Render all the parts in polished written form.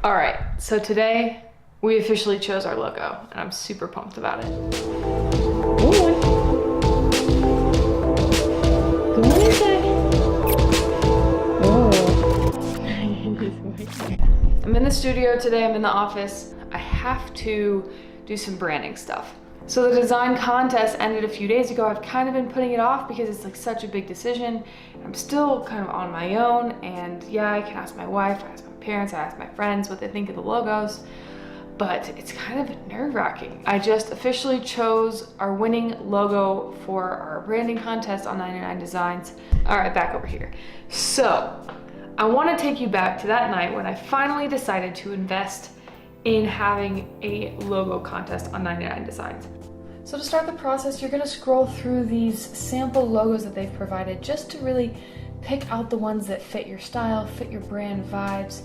All right, so today we officially chose our logo and I'm super pumped about it. Ooh. Go on inside. Oh. I'm in the studio today, I'm in the office. I have to do some branding stuff. So the design contest ended a few days ago. I've kind of been putting it off because it's like such a big decision. I'm still kind of on my own, and yeah, I can ask my wife, I ask my parents, I ask my friends what they think of the logos, but it's kind of nerve-wracking. I just officially chose our winning logo for our branding contest on 99 Designs. All right, back over here. So I want to take you back to that night when I finally decided to invest in having a logo contest on 99 Designs. So to start the process, you're gonna scroll through these sample logos that they've provided just to really pick out the ones that fit your style, fit your brand vibes,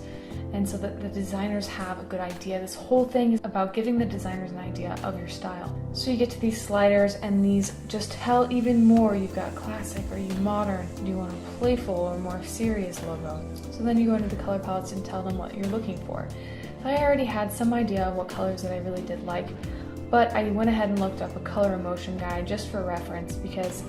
and so that the designers have a good idea. This whole thing is about giving the designers an idea of your style. So you get to these sliders, and these just tell even more. You've got classic, are you modern? Do you want a playful or more serious logo? So then you go into the color palettes and tell them what you're looking for. I already had some idea of what colors that I really did like, but I went ahead and looked up a color emotion guide just for reference, because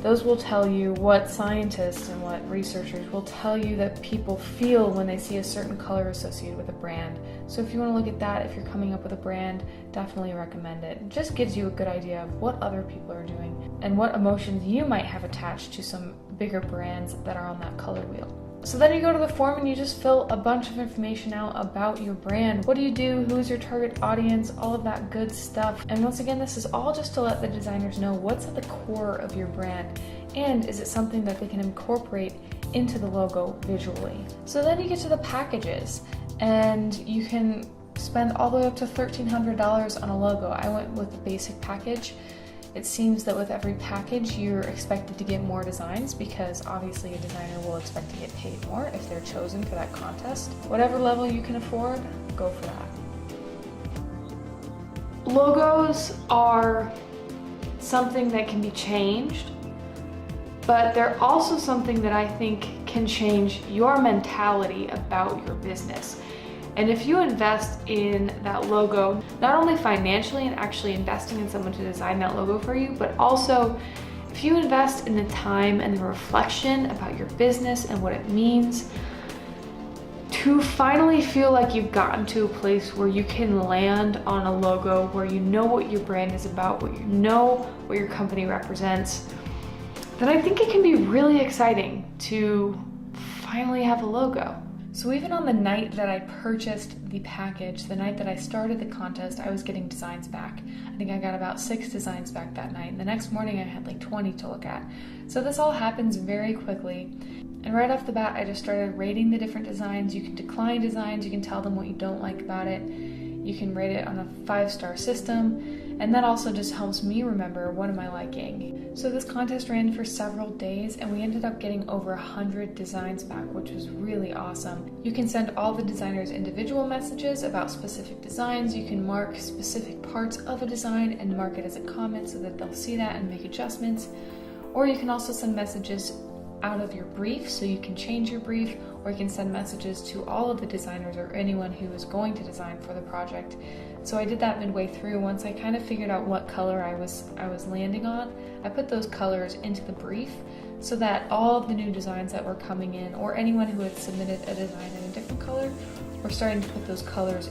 those will tell you what scientists and what researchers will tell you that people feel when they see a certain color associated with a brand. So if you want to look at that, if you're coming up with a brand, definitely recommend it. It just gives you a good idea of what other people are doing and what emotions you might have attached to some bigger brands that are on that color wheel. So then you go to the form and you just fill a bunch of information out about your brand. What do you do? Who's your target audience? All of that good stuff. And once again, this is all just to let the designers know what's at the core of your brand, and is it something that they can incorporate into the logo visually. So then you get to the packages, and you can spend all the way up to $1,300 on a logo. I went with the basic package. It seems that with every package, you're expected to get more designs, because obviously a designer will expect to get paid more if they're chosen for that contest. Whatever level you can afford, go for that. Logos are something that can be changed, but they're also something that I think can change your mentality about your business. And if you invest in that logo, not only financially and actually investing in someone to design that logo for you, but also if you invest in the time and the reflection about your business and what it means, to finally feel like you've gotten to a place where you can land on a logo where you know what your brand is about, what you know what your company represents, then I think it can be really exciting to finally have a logo. So even on the night that I purchased the package, the night that I started the contest, I was getting designs back. I think I got about 6 designs back that night, and the next morning I had like 20 to look at. So this all happens very quickly. And right off the bat, I just started rating the different designs. You can decline designs, you can tell them what you don't like about it. You can rate it on a 5-star system. And that also just helps me remember what am I liking. So this contest ran for several days, and we ended up getting over 100 designs back, which was really awesome. You can send all the designers individual messages about specific designs. You can mark specific parts of a design and mark it as a comment so that they'll see that and make adjustments. Or you can also send messages out of your brief, so you can change your brief, or you can send messages to all of the designers or anyone who is going to design for the project. So I did that midway through. Once I kind of figured out what color I was landing on, I put those colors into the brief so that all of the new designs that were coming in, or anyone who had submitted a design in a different color, were starting to put those colors.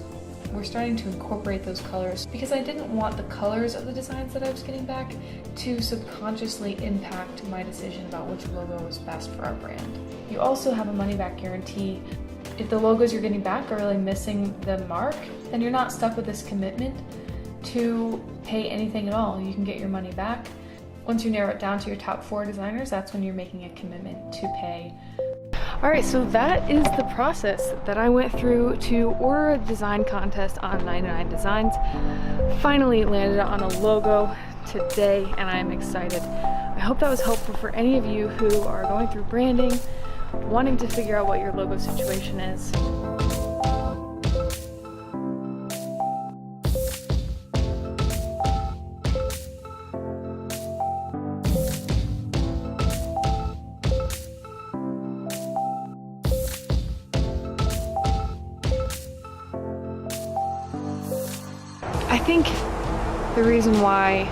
We're starting to incorporate those colors, because I didn't want the colors of the designs that I was getting back to subconsciously impact my decision about which logo was best for our brand. You also have a money-back guarantee. If the logos you're getting back are really missing the mark, then you're not stuck with this commitment to pay anything at all. You can get your money back. Once you narrow it down to your top 4 designers, that's when you're making a commitment to pay. All right, so that is the process that I went through to order a design contest on 99 Designs. Finally landed on a logo today, and I'm excited. I hope that was helpful for any of you who are going through branding, wanting to figure out what your logo situation is. I think the reason why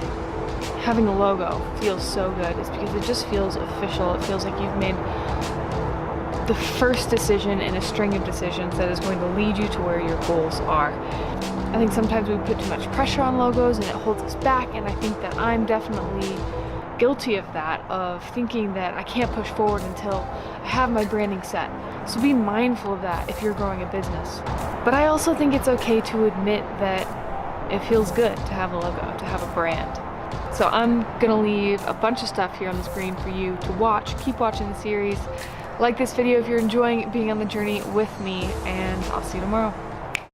having a logo feels so good is because it just feels official. It feels like you've made the first decision in a string of decisions that is going to lead you to where your goals are. I think sometimes we put too much pressure on logos and it holds us back, and I think that I'm definitely guilty of that, of thinking that I can't push forward until I have my branding set. So be mindful of that if you're growing a business. But I also think it's okay to admit that it feels good to have a logo, to have a brand. So I'm gonna leave a bunch of stuff here on the screen for you to watch. Keep watching the series. Like this video if you're enjoying being on the journey with me, and I'll see you tomorrow.